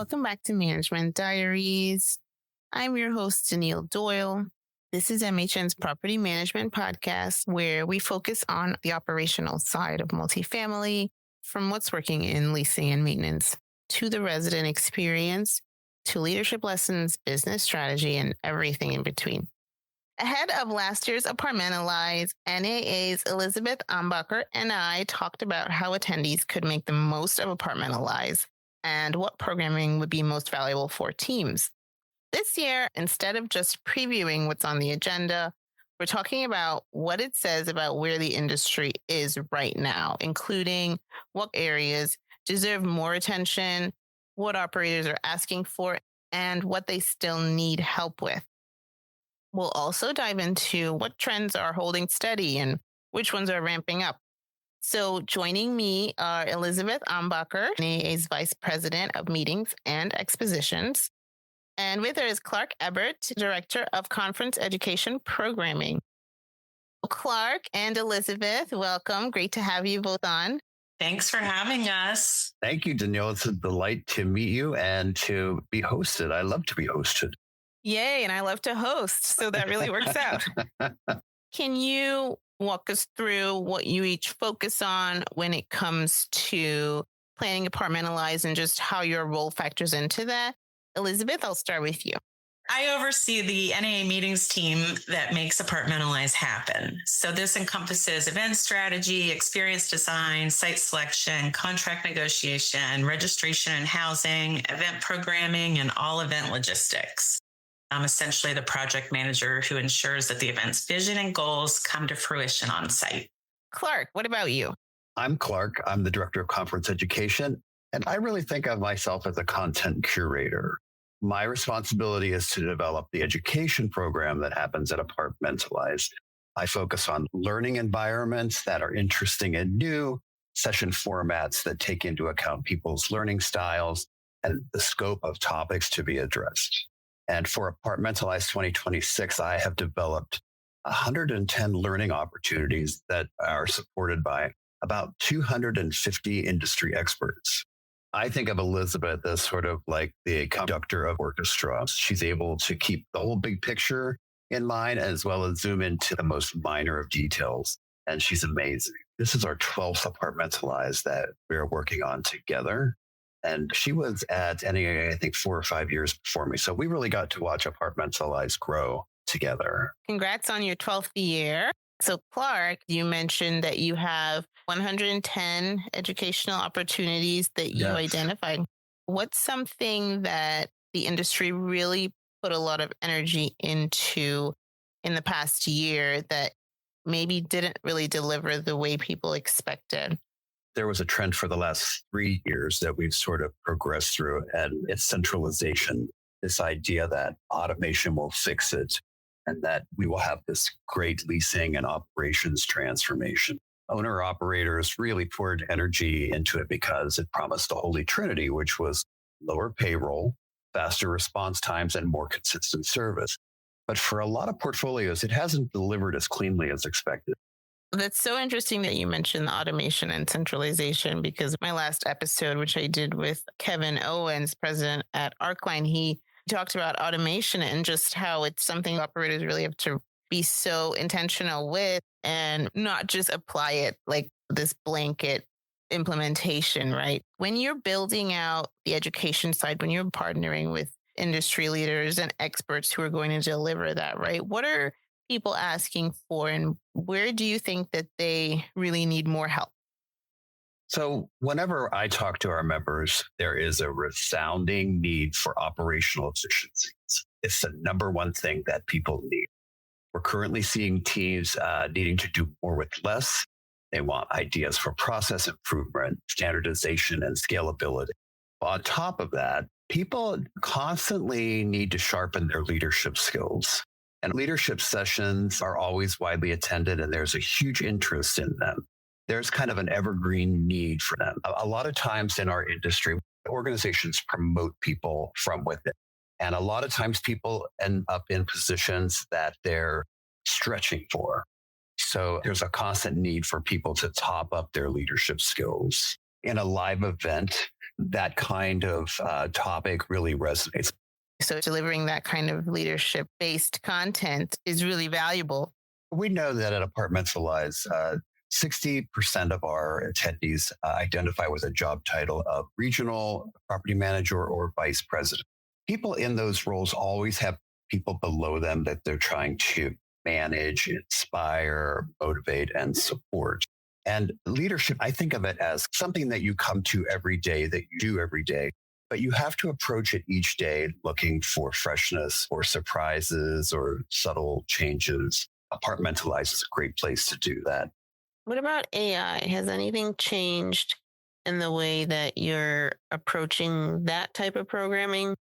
Welcome back to Management Diaries. I'm your host, Danielle Doyle. This is MHN's Property Management Podcast, where we focus on the operational side of multifamily, from what's working in leasing and maintenance, to the resident experience, to leadership lessons, business strategy, and everything in between. Ahead of last year's Apartmentalize, NAA's Elizabeth Ambacher and I talked about how attendees could make the most of Apartmentalize and what programming would be most valuable for teams. This year, instead of just previewing what's on the agenda, we're talking about what it says about where the industry is right now, including what areas deserve more attention, what operators are asking for, and what they still need help with. We'll also dive into what trends are holding steady and which ones are ramping up. So joining me are Elizabeth Ambacher, NAA's Vice President of Meetings and Expositions. And with her is Clark Ebbert, Director of Conference Education Programming. Clark and Elizabeth, welcome. Great to have you both on. Thanks for having us. Thank you, Danielle. It's a delight to meet you and to be hosted. I love to be hosted. Yay, and I love to host, so that really works out. Can you walk us through what you each focus on when it comes to planning Apartmentalize and just how your role factors into that? Elizabeth, I'll start with you. I oversee the NAA meetings team that makes Apartmentalize happen. So this encompasses event strategy, experience design, site selection, contract negotiation, registration and housing, event programming, and all event logistics. I'm essentially the project manager who ensures that the event's vision and goals come to fruition on site. Clark, what about you? I'm Clark. I'm the Director of Conference Education, and I really think of myself as a content curator. My responsibility is to develop the education program that happens at Apartmentalize. I focus on learning environments that are interesting and new, session formats that take into account people's learning styles, and the scope of topics to be addressed. And for Apartmentalize 2026, I have developed 110 learning opportunities that are supported by about 250 industry experts. I think of Elizabeth as sort of like the conductor of orchestra. She's able to keep the whole big picture in mind as well as zoom into the most minor of details. And she's amazing. This is our 12th Apartmentalize that we're working on together. And she was at NAA, I think, 4 or 5 years before me. So we really got to watch Apartmentalize grow together. Congrats on your 12th year. So Clark, you mentioned that you have 110 educational opportunities that you identified. What's something that the industry really put a lot of energy into in the past year that maybe didn't really deliver the way people expected? There was a trend for the last 3 years that we've sort of progressed through, and it's centralization. This idea that automation will fix it and that we will have this great leasing and operations transformation. Owner operators really poured energy into it because it promised the Holy Trinity, which was lower payroll, faster response times, and more consistent service. But for a lot of portfolios, it hasn't delivered as cleanly as expected. That's so interesting that you mentioned automation and centralization, because my last episode, which I did with Kevin Owens, president at Arcline, he talked about automation and just how it's something operators really have to be so intentional with and not just apply it like this blanket implementation, right? When you're building out the education side, when you're partnering with industry leaders and experts who are going to deliver that, right? What are people asking for, and where do you think that they really need more help? So whenever I talk to our members, there is a resounding need for operational efficiencies. It's the number one thing that people need. We're currently seeing teams needing to do more with less. They want ideas for process improvement, standardization, and scalability. On top of that, people constantly need to sharpen their leadership skills. And leadership sessions are always widely attended, and there's a huge interest in them. There's kind of an evergreen need for them. A lot of times in our industry, organizations promote people from within. And a lot of times people end up in positions that they're stretching for. So there's a constant need for people to top up their leadership skills. In a live event, that kind of topic really resonates. So delivering that kind of leadership-based content is really valuable. We know that at Apartmentalize, 60% of our attendees identify with a job title of regional property manager or vice president. People in those roles always have people below them that they're trying to manage, inspire, motivate, and support. And leadership, I think of it as something that you come to every day, that you do every day, but you have to approach it each day looking for freshness or surprises or subtle changes. Apartmentalize is a great place to do that. What about AI? Has anything changed in the way that you're approaching that type of programming?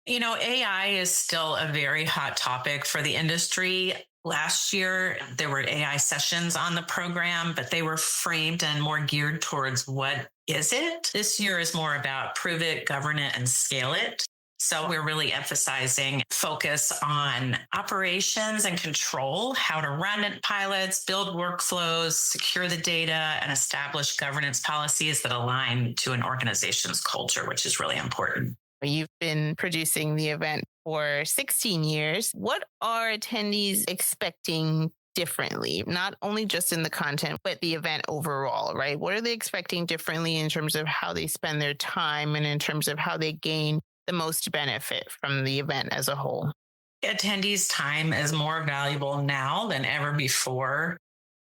AI is still a very hot topic for the industry. Last year, there were AI sessions on the program, but they were framed and more geared towards what is it? This year is more about prove it, govern it, and scale it. So we're really emphasizing focus on operations and control, how to run pilots, build workflows, secure the data, and establish governance policies that align to an organization's culture, which is really important. You've been producing the event for 16 years. What are attendees expecting differently? Not only just in the content, but the event overall, right? What are they expecting differently in terms of how they spend their time and in terms of how they gain the most benefit from the event as a whole? Attendees' time is more valuable now than ever before.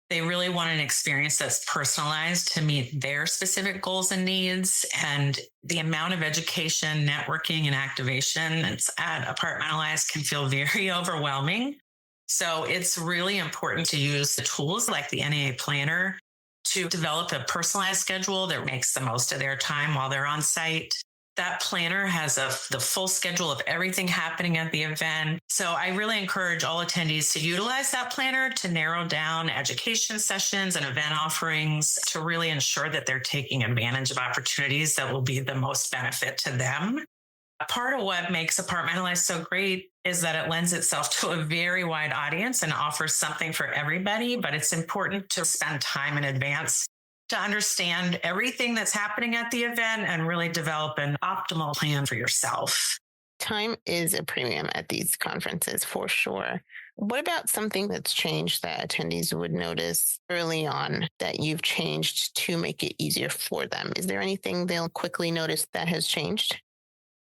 They really want an experience that's personalized to meet their specific goals and needs. And the amount of education, networking, and activation that's at Apartmentalize can feel very overwhelming. So it's really important to use the tools like the NAA Planner to develop a personalized schedule that makes the most of their time while they're on site. That planner has the full schedule of everything happening at the event. So I really encourage all attendees to utilize that planner to narrow down education sessions and event offerings to really ensure that they're taking advantage of opportunities that will be the most benefit to them. Part of what makes Apartmentalize so great is that it lends itself to a very wide audience and offers something for everybody, but it's important to spend time in advance to understand everything that's happening at the event and really develop an optimal plan for yourself. Time is a premium at these conferences for sure. What about something that's changed that attendees would notice early on that you've changed to make it easier for them? Is there anything they'll quickly notice that has changed?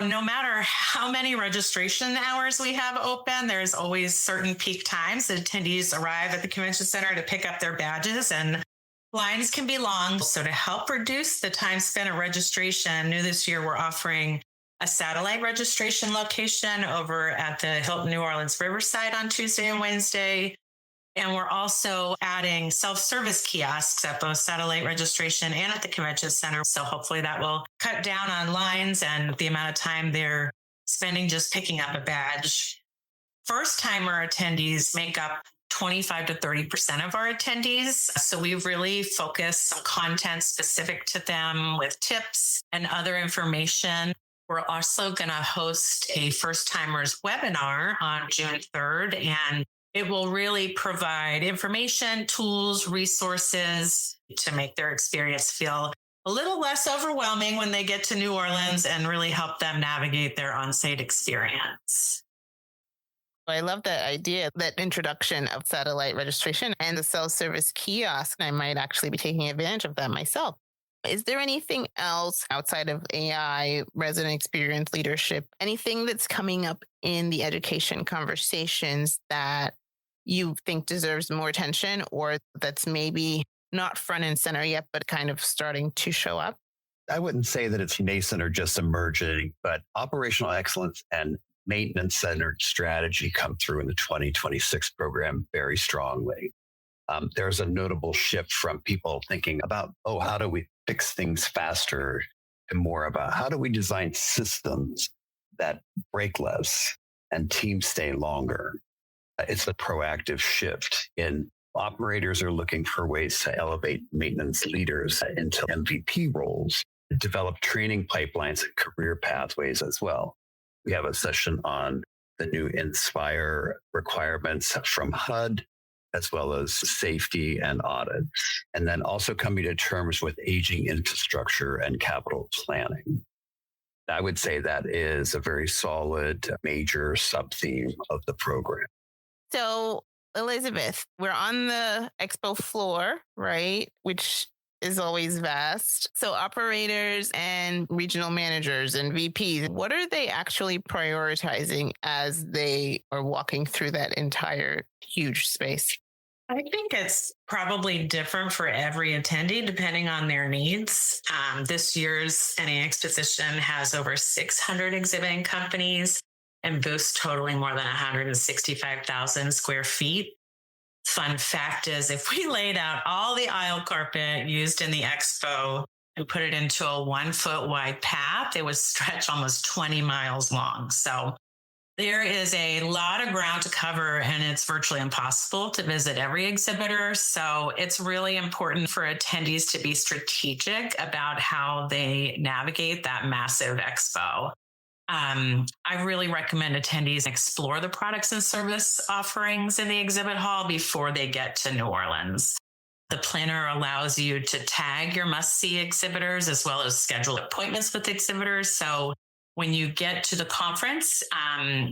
No matter how many registration hours we have open, there's always certain peak times that attendees arrive at the convention center to pick up their badges, and lines can be long. So to help reduce the time spent at registration, new this year, we're offering a satellite registration location over at the Hilton New Orleans Riverside on Tuesday and Wednesday. And we're also adding self-service kiosks at both satellite registration and at the convention center. So hopefully that will cut down on lines and the amount of time they're spending just picking up a badge. First-timer attendees make up 25 to 30% of our attendees. So we really focus some content specific to them with tips and other information. We're also going to host a first-timers webinar on June 3rd, and it will really provide information, tools, resources to make their experience feel a little less overwhelming when they get to New Orleans and really help them navigate their on-site experience. I love that idea, that introduction of satellite registration and the self-service kiosk. I might actually be taking advantage of that myself. Is there anything else outside of AI, resident experience, leadership, anything that's coming up in the education conversations that you think deserves more attention or that's maybe not front and center yet, but kind of starting to show up? I wouldn't say that it's nascent or just emerging, but operational excellence and maintenance-centered strategy come through in the 2026 program very strongly. There's a notable shift from people thinking about, how do we fix things faster, and more about how do we design systems that break less and teams stay longer. It's a proactive shift in operators are looking for ways to elevate maintenance leaders into MVP roles, develop training pipelines and career pathways as well. We have a session on the new Inspire requirements from HUD, as well as safety and audit, and then also coming to terms with aging infrastructure and capital planning. I would say that is a very solid major sub-theme of the program. So, Elizabeth, we're on the expo floor, right? Which is always vast. So, operators and regional managers and VPs, what are they actually prioritizing as they are walking through that entire huge space? I think it's probably different for every attendee depending on their needs. This year's NA Exposition has over 600 exhibiting companies and booths totaling more than 165,000 square feet. Fun fact is, if we laid out all the aisle carpet used in the expo and put it into a 1 foot wide path, it would stretch almost 20 miles long. So there is a lot of ground to cover, and it's virtually impossible to visit every exhibitor. So it's really important for attendees to be strategic about how they navigate that massive expo. I really recommend attendees explore the products and service offerings in the exhibit hall before they get to New Orleans. The planner allows you to tag your must-see exhibitors as well as schedule appointments with exhibitors. So when you get to the conference,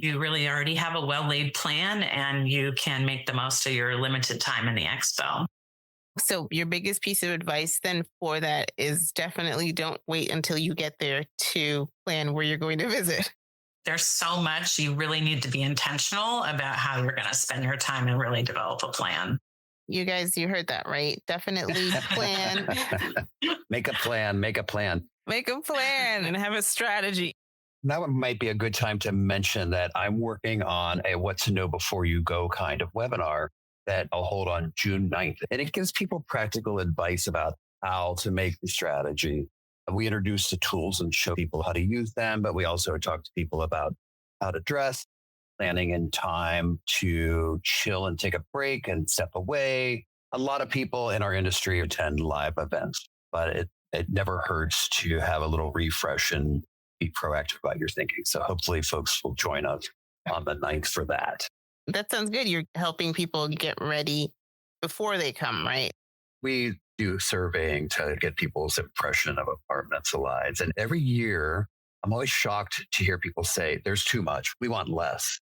you really already have a well-laid plan and you can make the most of your limited time in the expo. So your biggest piece of advice then for that is definitely don't wait until you get there to plan where you're going to visit. There's so much. You really need to be intentional about how you're going to spend your time and really develop a plan. You guys, you heard that, right? Definitely plan. Make a plan. Make a plan and have a strategy. That might be a good time to mention that I'm working on a what to know before you go kind of webinar that I'll hold on June 9th. And it gives people practical advice about how to make the strategy. We introduce the tools and show people how to use them, but we also talk to people about how to dress, planning in time to chill and take a break and step away. A lot of people in our industry attend live events, but it never hurts to have a little refresh and be proactive about your thinking. So hopefully folks will join us on the 9th for that. That sounds good. You're helping people get ready before they come, right? We do surveying to get people's impression of Apartmentalize. And every year, I'm always shocked to hear people say, there's too much. We want less.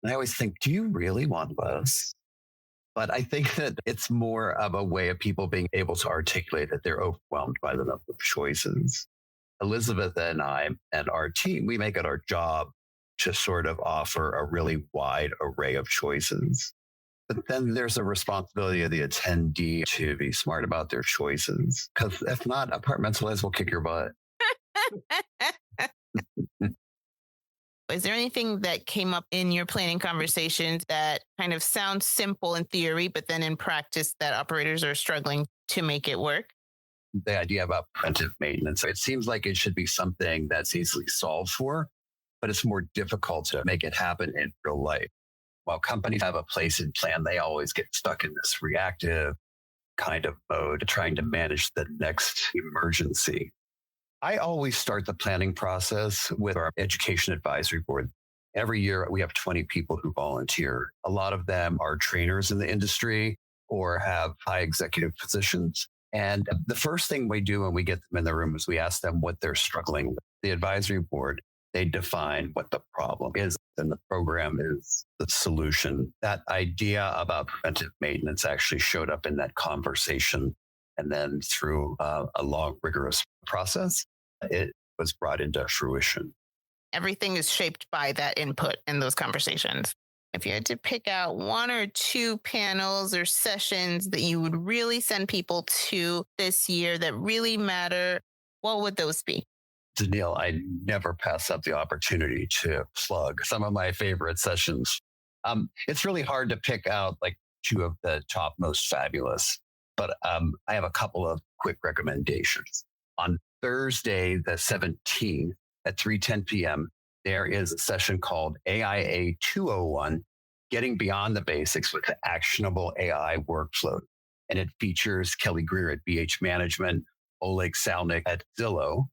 And I always think, do you really want less? But I think that it's more of a way of people being able to articulate that they're overwhelmed by the number of choices. Elizabeth and I and our team, we make it our job to sort of offer a really wide array of choices. But then there's a responsibility of the attendee to be smart about their choices. Because if not, Apartmentalize will kick your butt. Is there anything that came up in your planning conversations that kind of sounds simple in theory, but then in practice that operators are struggling to make it work? The idea about preventive maintenance, it seems like it should be something that's easily solved for, but it's more difficult to make it happen in real life. While companies have a place and plan, they always get stuck in this reactive kind of mode, trying to manage the next emergency. I always start the planning process with our education advisory board. Every year we have 20 people who volunteer. A lot of them are trainers in the industry or have high executive positions. And the first thing we do when we get them in the room is we ask them what they're struggling with. The advisory board, they define what the problem is, and the program is the solution. That idea about preventive maintenance actually showed up in that conversation. And then through a long, rigorous process, it was brought into fruition. Everything is shaped by that input in those conversations. If you had to pick out one or two panels or sessions that you would really send people to this year that really matter, what would those be? Danielle, I never pass up the opportunity to plug some of my favorite sessions. It's really hard to pick out like two of the top most fabulous, but I have a couple of quick recommendations. On Thursday, the 17th at 3:10 p.m., there is a session called AIA 201, Getting Beyond the Basics with the Actionable AI Workflow. And it features Kelly Greer at BH Management, Oleg Salnik at Zillow,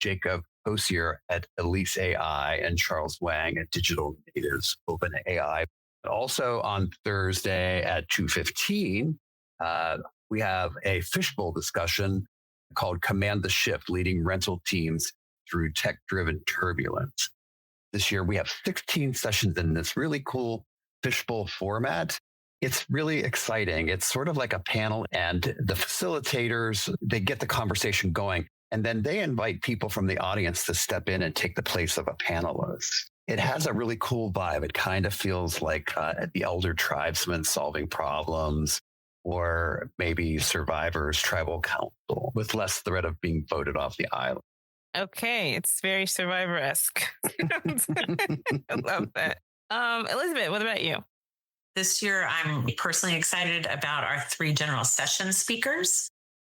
Jacob Hosier at Elise AI, and Charles Wang at Digital Natives OpenAI. Also on Thursday at 2:15, we have a fishbowl discussion called Command the Shift, Leading Rental Teams through tech-driven turbulence. This year, we have 16 sessions in this really cool fishbowl format. It's really exciting. It's sort of like a panel, and the facilitators, they get the conversation going, and then they invite people from the audience to step in and take the place of a panelist. It has a really cool vibe. It kind of feels like the elder tribesmen solving problems, or maybe Survivor's tribal council with less threat of being voted off the island. Okay, it's very Survivor-esque. I love that. Elizabeth, what about you? This year, I'm personally excited about our 3 general session speakers.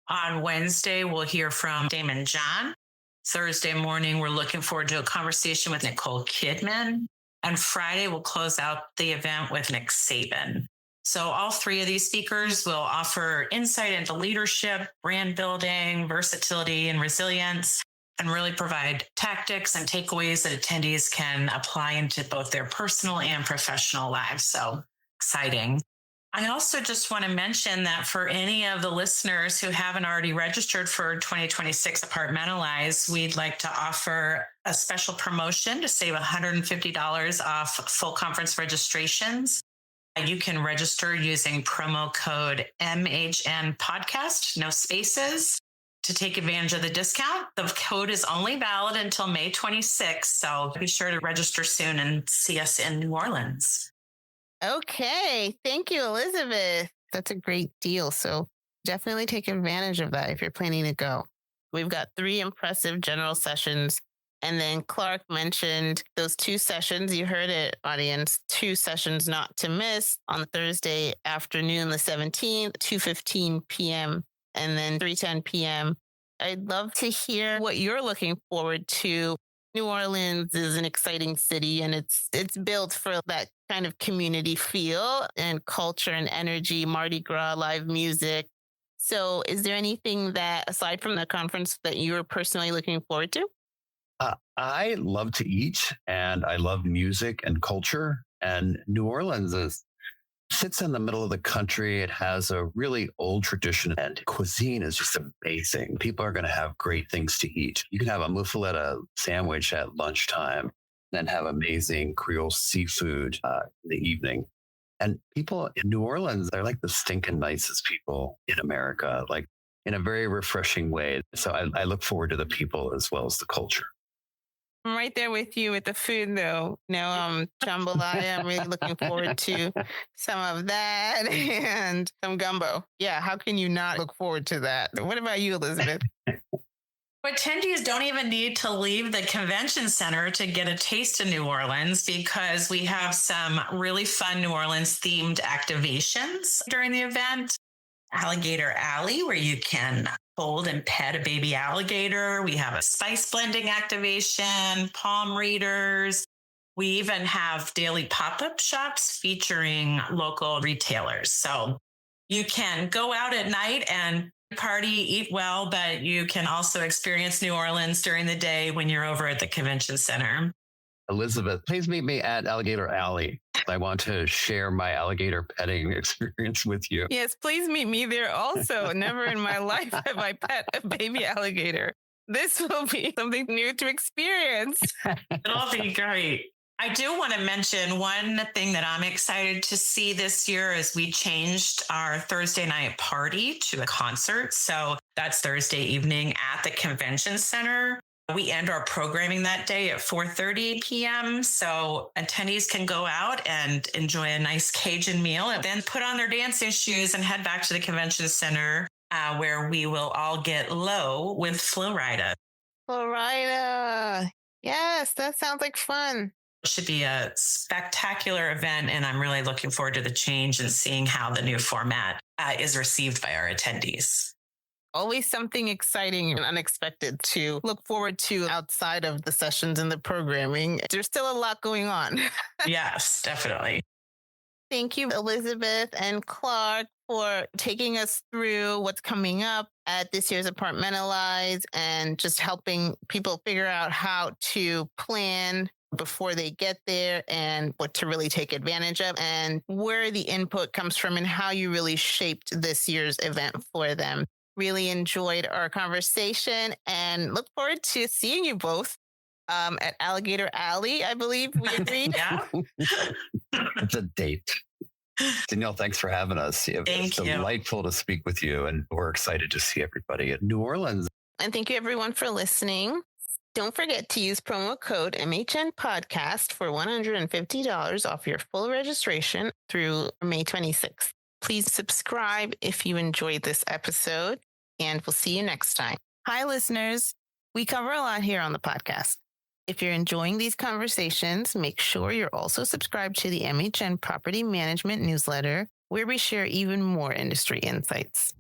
On Wednesday, we'll hear from Damon John. Thursday morning, we're looking forward to a conversation with Nicole Kidman. And Friday, we'll close out the event with Nick Saban. So all 3 of these speakers will offer insight into leadership, brand building, versatility, and resilience, and really provide tactics and takeaways that attendees can apply into both their personal and professional lives. So exciting. I also just want to mention that for any of the listeners who haven't already registered for 2026 Apartmentalize, we'd like to offer a special promotion to save $150 off full conference registrations. You can register using promo code MHN podcast, no spaces, to take advantage of the discount. The code is only valid until May 26th, so be sure to register soon and see us in New Orleans. Okay. Thank you, Elizabeth. That's a great deal. So definitely take advantage of that if you're planning to go. We've got 3 impressive general sessions. And then Clark mentioned those 2 sessions. You heard it, audience. 2 sessions not to miss on Thursday afternoon, the 17th, 2:15 p.m. and then 3:10 p.m. I'd love to hear what you're looking forward to. New Orleans is an exciting city, and it's built for that kind of community feel and culture and energy, Mardi Gras, live music. So is there anything that, aside from the conference, that you're personally looking forward to? I love to eat, and I love music and culture. And New Orleans sits in the middle of the country. It has a really old tradition, and cuisine is just amazing. People are going to have great things to eat. You can have a muffaletta sandwich at lunchtime, then have amazing Creole seafood in the evening. And people in New Orleans, they're like the stinking nicest people in America, like in a very refreshing way. So I look forward to the people as well as the culture. I'm right there with you with the food, though. Jambalaya, I'm really looking forward to some of that and some gumbo. Yeah, how can you not look forward to that? What about you, Elizabeth? Attendees don't even need to leave the convention center to get a taste of New Orleans, because we have some really fun New Orleans themed activations during the event. Alligator Alley, where you can hold and pet a baby alligator. We have a spice blending activation, palm readers. We even have daily pop-up shops featuring local retailers. So you can go out at night and party, eat well, but you can also experience New Orleans during the day when you're over at the convention center. Elizabeth, please meet me at Alligator Alley. I want to share my alligator petting experience with you. Yes, please meet me there also. Never in my life have I pet a baby alligator. This will be something new to experience. It'll be great. I do want to mention one thing that I'm excited to see this year is we changed our Thursday night party to a concert. So that's Thursday evening at the convention center. We end our programming that day at 4:30 p.m. So attendees can go out and enjoy a nice Cajun meal and then put on their dancing shoes and head back to the convention center where we will all get low with Flo Rida. Flo Rida. Yes, that sounds like fun. It should be a spectacular event, and I'm really looking forward to the change and seeing how the new format is received by our attendees. Always something exciting and unexpected to look forward to outside of the sessions and the programming. There's still a lot going on. Yes, definitely. Thank you, Elizabeth and Clark, for taking us through what's coming up at this year's Apartmentalize and just helping people figure out how to plan before they get there and what to really take advantage of and where the input comes from and how you really shaped this year's event for them. Really enjoyed our conversation and look forward to seeing you both at Alligator Alley, I believe we agreed. Yeah. It's a date. Danielle, thanks for having us. It's delightful to speak with you, and we're excited to see everybody at New Orleans. And thank you, everyone, for listening. Don't forget to use promo code MHN Podcast for $150 off your full registration through May 26th. Please subscribe if you enjoyed this episode, and we'll see you next time. Hi, listeners. We cover a lot here on the podcast. If you're enjoying these conversations, make sure you're also subscribed to the MHN Property Management newsletter, where we share even more industry insights.